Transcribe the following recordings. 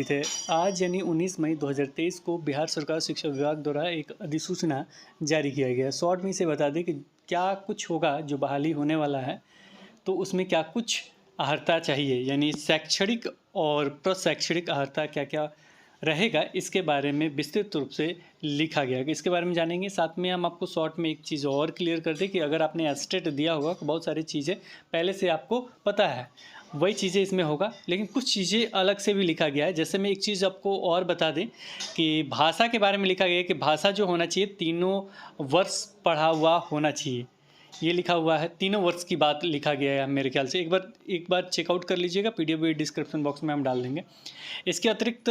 थे। आज यानी 19 मई 2023 को बिहार सरकार शिक्षा विभाग द्वारा एक अधिसूचना जारी किया गया। शॉर्ट में इसे बता दें कि क्या कुछ होगा जो बहाली होने वाला है, तो उसमें क्या कुछ अहर्ता चाहिए, यानी शैक्षणिक और प्रशैक्षणिक अहर्ता क्या क्या रहेगा, इसके बारे में विस्तृत रूप से लिखा गया है। इसके बारे में जानेंगे। साथ में हम आपको शॉर्ट में एक चीज़ और क्लियर कर दें कि अगर आपने एस्टेट दिया होगा तो बहुत सारी चीज़ें पहले से आपको पता है, वही चीज़ें इसमें होगा, लेकिन कुछ चीज़ें अलग से भी लिखा गया है। जैसे मैं एक चीज़ आपको और बता दें कि भाषा के बारे में लिखा गया है कि भाषा जो होना चाहिए तीनों वर्ष पढ़ा हुआ होना चाहिए। ये लिखा हुआ है, तीनों वर्ष की बात लिखा गया है मेरे ख्याल से। एक बार चेकआउट कर लीजिएगा, पीडीएफ भी डिस्क्रिप्शन बॉक्स में हम डाल देंगे। इसके अतिरिक्त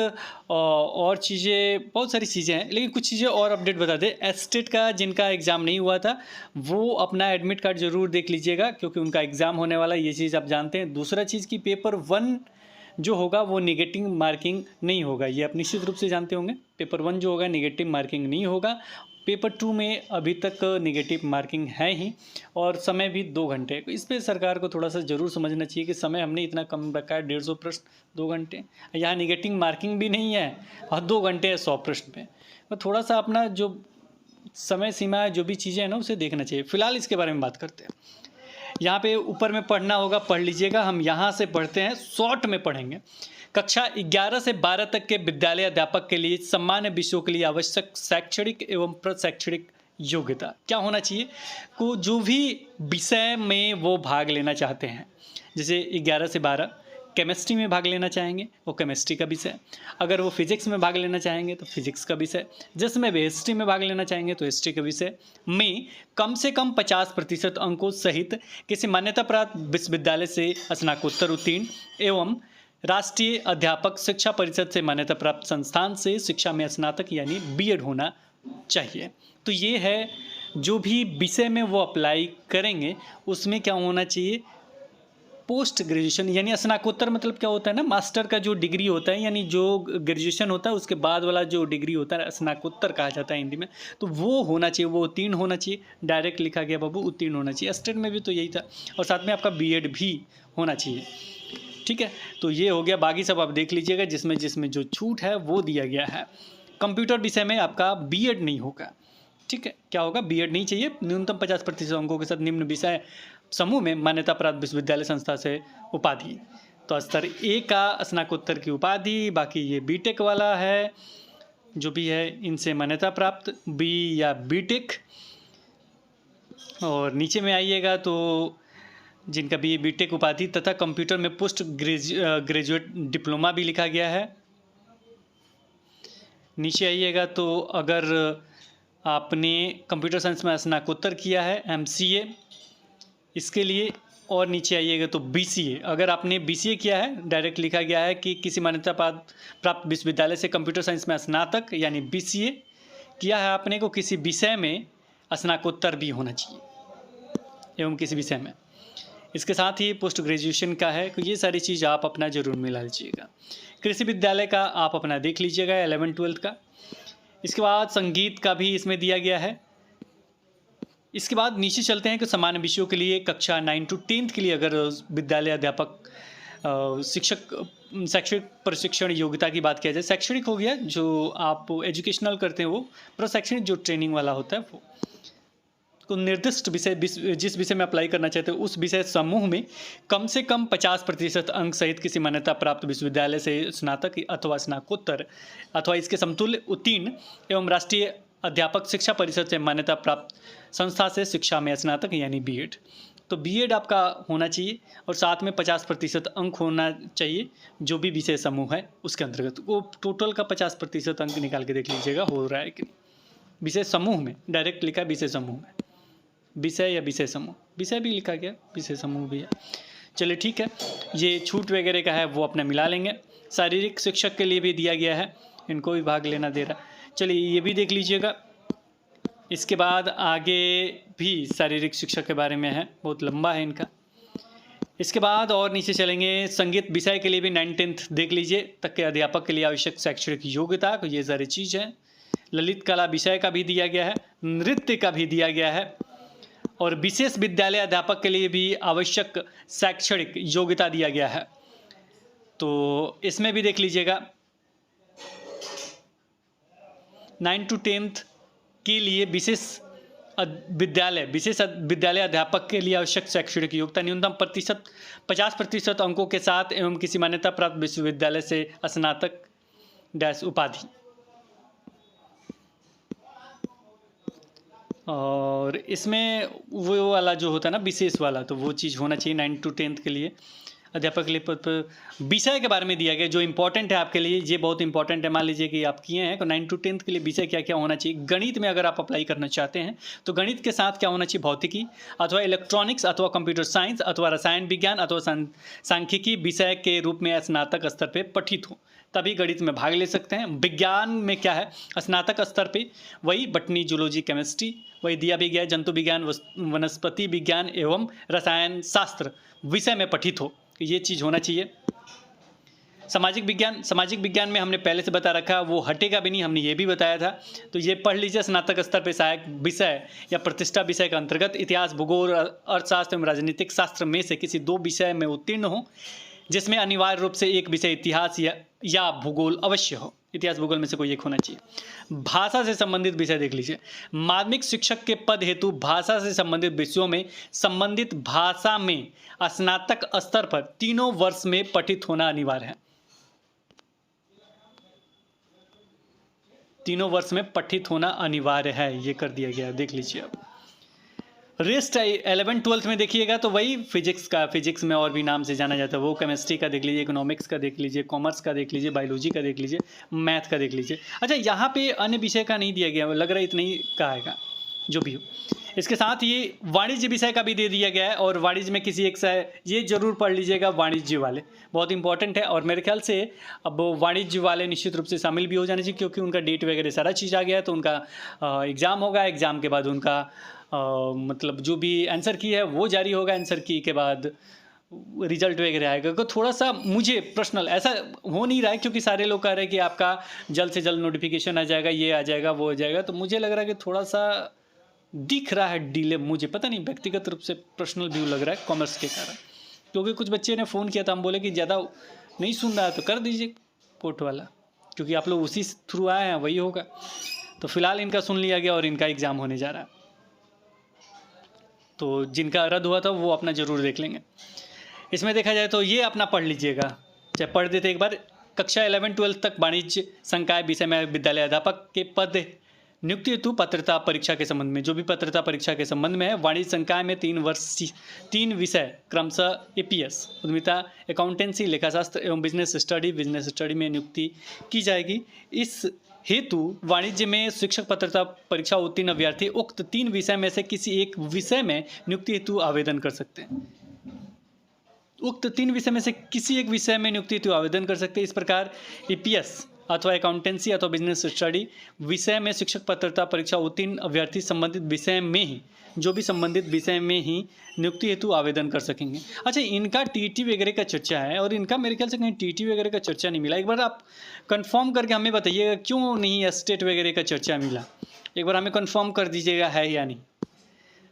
और चीज़ें, बहुत सारी चीज़ें हैं, लेकिन कुछ चीज़ें और अपडेट बता दें। एस्टेट का जिनका एग्ज़ाम नहीं हुआ था वो अपना एडमिट कार्ड ज़रूर देख लीजिएगा, क्योंकि उनका एग्ज़ाम होने वाला है, ये चीज़ आप जानते हैं। दूसरा चीज़ कि पेपर 1 जो होगा वो नेगेटिव मार्किंग नहीं होगा, ये आप निश्चित रूप से जानते होंगे। पेपर 1 जो होगा नेगेटिव मार्किंग नहीं होगा। पेपर 2 में अभी तक नेगेटिव मार्किंग है ही, और समय भी 2 घंटे। इस पे सरकार को थोड़ा सा ज़रूर समझना चाहिए कि समय हमने इतना कम रखा है, 150 प्रश्न 2 घंटे। यहाँ नेगेटिव मार्किंग भी नहीं है और 2 घंटे है 100 प्रश्न पे। तो थोड़ा सा अपना जो समय सीमा है, जो भी चीज़ें हैं ना, उसे देखना चाहिए। फिलहाल इसके बारे में बात करते हैं। यहाँ पे ऊपर में पढ़ना होगा, पढ़ लीजिएगा। हम यहाँ से पढ़ते हैं, शॉर्ट में पढ़ेंगे। कक्षा 11 से 12 तक के विद्यालय अध्यापक के लिए सामान्य विषयों के लिए आवश्यक शैक्षणिक एवं प्रशैक्षणिक योग्यता क्या होना चाहिए, को जो भी विषय में वो भाग लेना चाहते हैं। जैसे 11 से 12 केमिस्ट्री में भाग लेना चाहेंगे वो केमिस्ट्री का विषय, अगर वो फिजिक्स में भाग लेना चाहेंगे तो फिजिक्स का विषय, जिसमें भी हिस्ट्री में भाग लेना चाहेंगे तो हिस्ट्री के विषय में कम से कम 50% अंकों सहित किसी मान्यता प्राप्त विश्वविद्यालय से स्नातकोत्तर उत्तीर्ण एवं राष्ट्रीय अध्यापक शिक्षा परिषद से मान्यता प्राप्त संस्थान से शिक्षा में स्नातक यानी बीएड होना चाहिए। तो ये है, जो भी विषय में वो अप्लाई करेंगे उसमें क्या होना चाहिए, पोस्ट ग्रेजुएशन, यानी स्नातकोत्तर मतलब क्या होता है ना, मास्टर का जो डिग्री होता है, यानी जो ग्रेजुएशन होता है उसके बाद वाला जो डिग्री होता है स्नातकोत्तर कहा जाता है हिंदी में, तो वो होना चाहिए, वो उत्तीर्ण होना चाहिए। डायरेक्ट लिखा गया बाबू, उत्तीर्ण होना चाहिए। स्टेट में भी तो यही था, और साथ में आपका बीएड भी होना चाहिए। ठीक है, तो ये हो गया। बाकी सब आप देख लीजिएगा, जिसमें जिसमें जो छूट है वो दिया गया है। कंप्यूटर विषय में आपका बीएड नहीं होगा। ठीक है, क्या होगा, बीएड नहीं चाहिए। न्यूनतम 50% अंकों के साथ निम्न विषय समूह में मान्यता प्राप्त विश्वविद्यालय संस्था से उपाधि। तो स्तर ए का स्नातकोत्तर की उपाधि, बाकी ये बीटेक वाला है, जो भी है इनसे मान्यता प्राप्त बी या बीटेक। और नीचे में आइएगा तो जिनका भी बीटेक उपाधि तथा कंप्यूटर में पोस्ट ग्रेजुएट डिप्लोमा भी लिखा गया है। नीचे आइएगा तो अगर आपने कंप्यूटर साइंस में स्नातकोत्तर किया है एमसीए, इसके लिए। और नीचे आइएगा तो बीसीए, अगर आपने बीसीए किया है, डायरेक्ट लिखा गया है कि किसी मान्यता प्राप्त विश्वविद्यालय से कंप्यूटर साइंस में स्नातक यानी बीसीए किया है आपने को, किसी विषय में स्नातकोत्तर भी होना चाहिए एवं किसी विषय में। इसके साथ ही पोस्ट ग्रेजुएशन का है, तो ये सारी चीज़ आप अपना ज़रूर मिला लीजिएगा। कृषि विद्यालय का आप अपना देख लीजिएगा 11-12 का। इसके बाद संगीत का भी इसमें दिया गया है। इसके बाद नीचे चलते हैं कि सामान्य विषयों के लिए कक्षा 9 to 10 के लिए अगर विद्यालय अध्यापक शिक्षक शैक्षणिक प्रशिक्षण योग्यता की बात किया जाए, शैक्षणिक हो गया जो आप एजुकेशनल करते हैं वो, प्रशैक्षणिक जो ट्रेनिंग वाला होता है वो, तो निर्दिष्ट विषय जिस विषय में अप्लाई करना चाहते हैं उस विषय समूह में कम से कम 50% अंक सहित किसी मान्यता प्राप्त विश्वविद्यालय से स्नातक अथवा स्नातकोत्तर अथवा इसके समतुल्य उत्तीर्ण एवं राष्ट्रीय अध्यापक शिक्षा परिषद से मान्यता प्राप्त संस्था से शिक्षा में स्नातक यानी बीएड। तो बीएड आपका होना चाहिए, और साथ में 50% अंक होना चाहिए जो भी विषय समूह है उसके अंतर्गत। वो टोटल का 50% अंक निकाल के देख लीजिएगा हो रहा है कि नहीं। विषय समूह में डायरेक्ट लिखा, विषय समूह में, विषय या विषय समूह, विषय भी लिखा गया, विषय समूह भी है। चलिए ठीक है, ये छूट वगैरह का है वो अपना मिला लेंगे। शारीरिक शिक्षक के लिए भी दिया गया है, इनको भी भाग लेना दे रहा। चलिए ये भी देख लीजिएगा। इसके बाद आगे भी शारीरिक शिक्षक के बारे में है, बहुत लंबा है इनका। इसके बाद और नीचे चलेंगे, संगीत विषय के लिए भी 9-10 देख लीजिए तक के अध्यापक के लिए आवश्यक शैक्षणिक योग्यता, तो ये सारी चीज़ है। ललित कला विषय का भी दिया गया है, नृत्य का भी दिया गया है, और विशेष विद्यालय अध्यापक के लिए भी आवश्यक शैक्षणिक योग्यता दिया गया है। तो इसमें भी देख लीजिएगा 9 to 10th के लिए विशेष विद्यालय अध्यापक के लिए आवश्यक शैक्षणिक योग्यता न्यूनतम 50% अंकों के साथ एवं किसी मान्यता प्राप्त विश्वविद्यालय से स्नातक डैश उपाधि। और इसमें वो वाला जो होता है ना विशेष वाला, तो वो चीज़ होना चाहिए 9 to 10th के लिए अध्यापक के लिए पद पर। विषय के बारे में दिया गया जो इंपॉर्टेंट है आपके लिए, ये बहुत इंपॉर्टेंट है। मान लीजिए कि आप किए हैं तो 9 to 10th के लिए विषय क्या क्या होना चाहिए। गणित में अगर आप अप्लाई करना चाहते हैं तो गणित के साथ क्या होना चाहिए, भौतिकी अथवा इलेक्ट्रॉनिक्स अथवा कंप्यूटर साइंस अथवा रसायन विज्ञान अथवा सांख्यिकी विषय के रूप में स्नातक स्तर पर पठित हो, तभी गणित में भाग ले सकते हैं। विज्ञान में क्या है, स्नातक स्तर पे वही बटनी, जूलॉजी, केमिस्ट्री वही दिया भी गया है। जंतु विज्ञान, वनस्पति विज्ञान एवं रसायन शास्त्र विषय में पठित हो, ये चीज़ होना चाहिए। सामाजिक विज्ञान में हमने पहले से बता रखा, वो हटेगा भी नहीं, हमने ये भी बताया था। तो ये पढ़ लीजिए, स्नातक स्तर पे सहायक विषय या प्रतिष्ठा विषय के अंतर्गत इतिहास, भूगोल, अर्थशास्त्र एवं राजनीतिक शास्त्र में से किसी 2 विषय में उत्तीर्ण हो, जिसमें अनिवार्य रूप से एक विषय इतिहास या भूगोल अवश्य हो। इतिहास भूगोल में से कोई एक होना चाहिए। भाषा से संबंधित विषय देख लीजिए, माध्यमिक शिक्षक के पद हेतु भाषा से संबंधित विषयों में संबंधित भाषा में स्नातक स्तर पर 3 वर्ष में पठित होना अनिवार्य है। 3 वर्ष में पठित होना अनिवार्य है, ये कर दिया गया, देख लीजिए। अब रेस्ट 11 12th में देखिएगा तो वही फिजिक्स में और भी नाम से जाना जाता है, वो केमिस्ट्री का देख लीजिए, इकोनॉमिक्स का देख लीजिए, कॉमर्स का देख लीजिए, बायोलॉजी का देख लीजिए, मैथ का देख लीजिए। अच्छा, यहाँ पे अन्य विषय का नहीं दिया गया, लग रहा है इतना ही का आएगा जो भी हो। इसके साथ ये वाणिज्य विषय का भी दे दिया गया है, और वाणिज्य में किसी एक से ये जरूर पढ़ लीजिएगा, वाणिज्य वाले बहुत इंपॉर्टेंट है। और मेरे ख्याल से अब वाणिज्य वाले निश्चित रूप से शामिल भी हो जाने चाहिए, क्योंकि उनका डेट वगैरह सारा चीज़ आ गया है। तो उनका एग्ज़ाम होगा, एग्ज़ाम के बाद उनका मतलब जो भी आंसर की है वो जारी होगा, आंसर की के बाद रिजल्ट वगैरह आएगा। तो थोड़ा सा मुझे पर्सनल ऐसा हो नहीं रहा है, क्योंकि सारे लोग कह रहे हैं कि आपका जल्द से जल्द नोटिफिकेशन आ जाएगा, ये आ जाएगा, वो आ जाएगा। तो मुझे लग रहा है कि थोड़ा सा दिख रहा है डिले, मुझे पता नहीं, व्यक्तिगत रूप से पर्सनल व्यू लग रहा है कॉमर्स के कारण। क्योंकि कुछ बच्चे ने फ़ोन किया था, हम बोले कि ज़्यादा नहीं सुन रहा है तो कर दीजिए पोर्ट वाला, क्योंकि आप लोग उसी थ्रू आए हैं, वही होगा। तो फिलहाल इनका सुन लिया गया और इनका एग्ज़ाम होने जा रहा है। तो जिनका रद्द हुआ था वो अपना ज़रूर देख लेंगे। इसमें देखा जाए तो ये अपना पढ़ लीजिएगा, चाहे पढ़ देते एक बार। कक्षा 11 12 तक वाणिज्य संकाय विषय में विद्यालय अध्यापक के पद नियुक्ति हेतु पात्रता परीक्षा के संबंध में, जो भी पात्रता परीक्षा के संबंध में है, वाणिज्य संकाय में 3 विषय क्रमशः एपीएस, उद्यमिता, अकाउंटेंसी, लेखाशास्त्र एवं बिजनेस स्टडी में नियुक्ति की जाएगी। इस हेतु वाणिज्य में शिक्षक पात्रता परीक्षा उत्तीर्ण अभ्यर्थी उक्त 3 विषय में से किसी एक विषय में नियुक्ति हेतु आवेदन कर सकते हैं। उक्त 3 विषय में से किसी एक विषय में नियुक्ति हेतु आवेदन कर सकते हैं। इस प्रकार ईपीएस अथवा अकाउंटेंसी अथवा बिजनेस स्टडी विषय में शिक्षक पात्रता परीक्षा उत्तीर्ण अभ्यर्थी संबंधित विषय में ही, जो भी संबंधित विषय में ही नियुक्ति हेतु आवेदन कर सकेंगे। अच्छा, इनका टीटी वगैरह का चर्चा है, और इनका मेरे ख्याल से कहीं टीटी वगैरह का चर्चा नहीं मिला। एक बार आप कंफर्म करके हमें बताइएगा क्यों नहीं स्टेट वगैरह का चर्चा मिला, एक बार हमें कंफर्म कर दीजिएगा है या नहीं।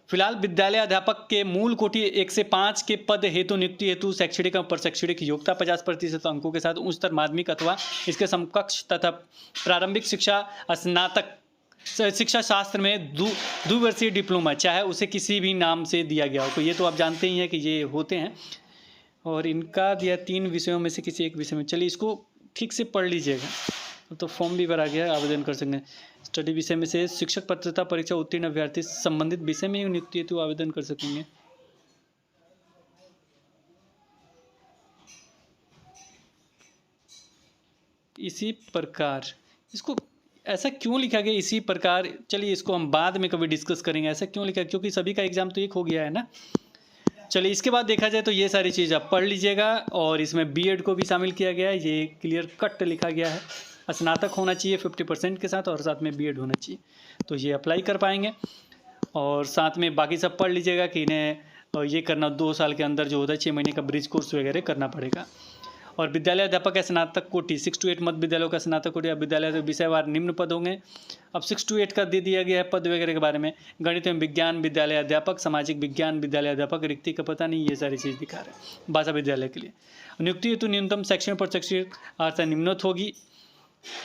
फिलहाल विद्यालय अध्यापक के मूल कोटि 1 से 5 के पद हेतु नियुक्ति हेतु शैक्षणिक और प्रशैक्षणिक योग्यता 50% अंकों के साथ उच्चतर माध्यमिक अथवा इसके समकक्ष तथा प्रारंभिक शिक्षा स्नातक शिक्षा शास्त्र में द्विवर्षीय डिप्लोमा, चाहे उसे किसी भी नाम से दिया गया हो। तो ये तो आप जानते ही हैं कि ये होते हैं। और इनका दिया 3 विषयों में से किसी एक विषय में, चलिए इसको ठीक से पढ़ लीजिएगा। तो फॉर्म भी भरा गया है, आवेदन कर सकते हैं। स्टडी विषय में से शिक्षक पात्रता परीक्षा उत्तीर्ण अभ्यर्थी संबंधित विषय में नियुक्ति हेतु आवेदन कर सकेंगे। इसी प्रकार इसको ऐसा क्यों लिखा गया, इसी प्रकार, चलिए इसको हम बाद में कभी डिस्कस करेंगे ऐसा क्यों लिखा, क्योंकि सभी का एग्जाम तो एक हो गया है ना। चलिए इसके बाद देखा जाए तो ये सारी चीज़ आप पढ़ लीजिएगा। और इसमें बीएड को भी शामिल किया गया है, ये क्लियर कट लिखा गया है। स्नातक होना चाहिए 50% के साथ, और साथ में बीएड होना चाहिए, तो ये अप्लाई कर पाएंगे। और साथ में बाकी सब पढ़ लीजिएगा कि इन्हें ये करना 2 साल के अंदर जो होता है 6 महीने का ब्रिज कोर्स वगैरह करना पड़ेगा। और विद्यालय अध्यापक का स्नातक कोटि 6 to 8 मध्य विद्यालयों का स्नातक कोटि, अब विद्यालय विषयवार निम्न पद होंगे। अब 6 to 8 का दे दिया गया है पद वगैरह के बारे में। गणित एवं विज्ञान विद्यालय अध्यापक, सामाजिक विज्ञान विद्यालय अध्यापक, रिक्ति का पता नहीं, ये सारी चीज़ दिखा रहे हैं। भाषा विद्यालय के लिए नियुक्ति हेतु न्यूनतम शैक्षणिक प्रशैक्षणिक अर्हता निम्नत होगी।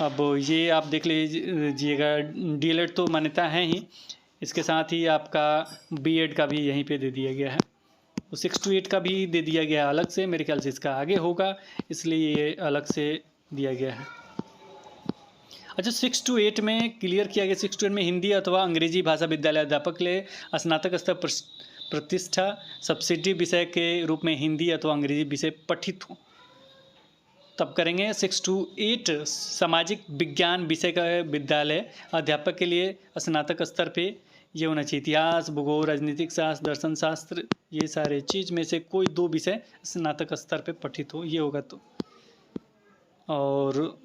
अब ये आप देख लीजिएगा, डीएलएड तो मान्यता है ही, इसके साथ ही आपका बीएड का भी यहीं पे दे दिया गया है। तो 6 to 8 का भी दे दिया गया अलग से, मेरे ख्याल से इसका आगे होगा, इसलिए ये अलग से दिया गया है। अच्छा, 6 to 8 में क्लियर किया गया, 6 to 8 में हिंदी अथवा अंग्रेजी भाषा विद्यालय अध्यापक के लिए स्नातक स्तर प्रतिष्ठा सब्सिडी विषय के रूप में हिंदी अथवा अंग्रेजी विषय पठित हो तब करेंगे। 6 to 8 सामाजिक विज्ञान विषय का विद्यालय अध्यापक के लिए स्नातक स्तर पे ये होना चाहिए। इतिहास, भूगोल, राजनीतिक शास्त्र, दर्शन शास्त्र, ये सारे चीज़ में से कोई 2 विषय स्नातक स्तर पे पठित हो, ये होगा तो। और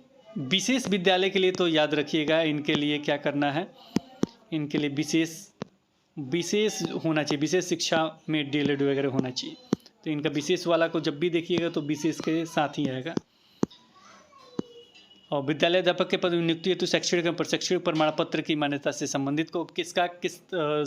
विशेष विद्यालय के लिए तो याद रखिएगा, इनके लिए क्या करना है, इनके लिए विशेष होना चाहिए, विशेष शिक्षा में डीएलएड वगैरह होना चाहिए। तो इनका विशेष वाला को जब भी देखिएगा तो विशेष के साथ ही आएगा। और विद्यालय अध्यापक के पद में नियुक्ति हेतु शैक्षणिक प्रमाण पत्र की मान्यता से संबंधित को किस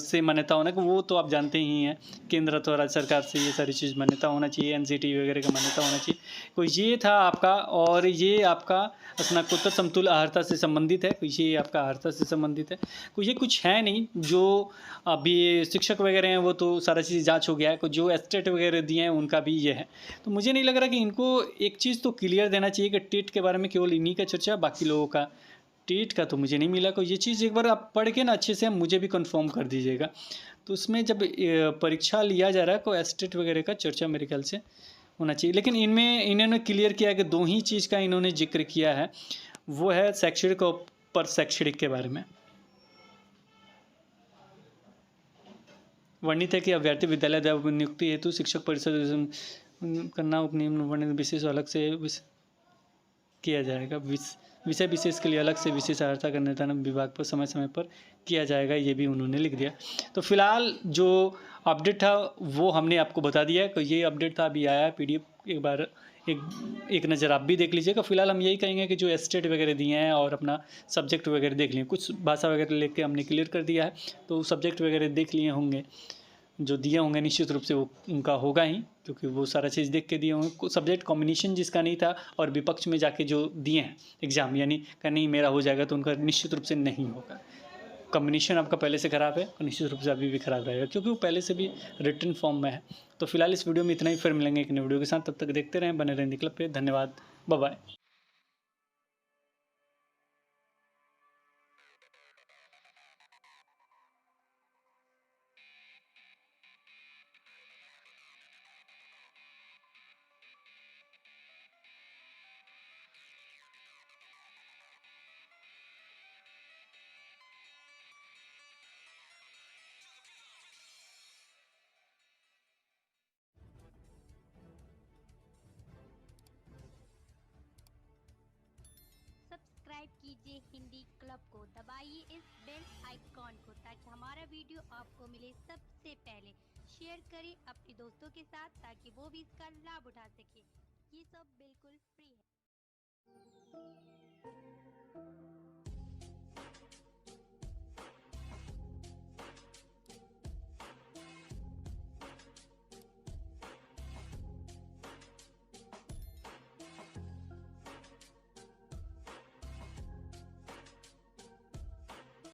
से मान्यता होना, वो तो आप जानते ही हैं, केंद्र अथवा राज्य सरकार से ये सारी चीज़ मान्यता होना चाहिए, एनसीटी वगैरह का मान्यता होना चाहिए। कोई ये था आपका, और ये आपका स्नातकोत्तर समतुल्य अहर्ता से संबंधित है, कोई ये आपका अहर्ता से संबंधित है, कोई ये कुछ है नहीं। जो अभी शिक्षक वगैरह हैं वो तो सारा चीज़ जाँच हो गया है, जो एस्टेट वगैरह दिए हैं उनका भी ये है। तो मुझे नहीं लग रहा कि इनको एक चीज़ तो क्लियर देना चाहिए कि टेट के बारे में केवल इन्हीं का चर्चा, बाकी लोगों का टेट का तो मुझे नहीं मिला। कोई ये चीज़ एक बार आप पढ़ के ना अच्छे से मुझे भी कंफर्म कर दीजिएगा। तो उसमें जब परीक्षा लिया जा रहा है, कोई एस्टेट वगैरह का चर्चा मेरे ख्याल से होना चाहिए। लेकिन इनमें इन्होंने क्लियर किया कि 2 ही चीज़ का इन्होंने जिक्र किया है, वो है शैक्षणिक और पर शैक्षणिक के बारे में। वर्णित है कि अभ्यर्थी विद्यालय अध्यापक नियुक्ति हेतु शिक्षक परिषद करना उपनियम वर्णित विशेष अलग से किया जाएगा। विषय विशेष के लिए अलग से विशेष सहायता का निर्धारण विभाग पर समय समय पर किया जाएगा, ये भी उन्होंने लिख दिया। तो फिलहाल जो अपडेट था वो हमने आपको बता दिया है कि ये अपडेट था, अभी आया है PDF, एक बार एक नज़र आप भी देख लीजिएगा। फिलहाल हम यही कहेंगे कि जो एस्टेट वगैरह दिए हैं और अपना सब्जेक्ट वगैरह देख लिए, कुछ भाषा वगैरह लेके हमने क्लियर कर दिया है, तो सब्जेक्ट वगैरह देख लिए होंगे, जो दिए होंगे निश्चित रूप से वो उनका होगा ही, क्योंकि वो सारा चीज़ देख के दिए होंगे। सब्जेक्ट कॉम्बिनेशन जिसका नहीं था और विपक्ष में जाके जो दिए हैं एग्ज़ाम, यानी का नहीं मेरा हो जाएगा, तो उनका निश्चित रूप से नहीं होगा। कॉम्बिनेशन आपका पहले से ख़राब है और निश्चित रूप से अभी भी ख़राब रहेगा, क्योंकि वो पहले से भी रिटन फॉर्म में है। तो फिलहाल इस वीडियो में इतना ही, फिर मिलेंगे एक नई वीडियो के साथ, तब तक देखते रहें, बने रहें क्लब पे। धन्यवाद, बाय बाय। सब्सक्राइब कीजिए हिंदी क्लब को, दबाइए इस बेल आइकॉन को ताकि हमारा वीडियो आपको मिले सबसे पहले। शेयर करें अपने दोस्तों के साथ ताकि वो भी इसका लाभ उठा सके। ये सब बिल्कुल फ्री है।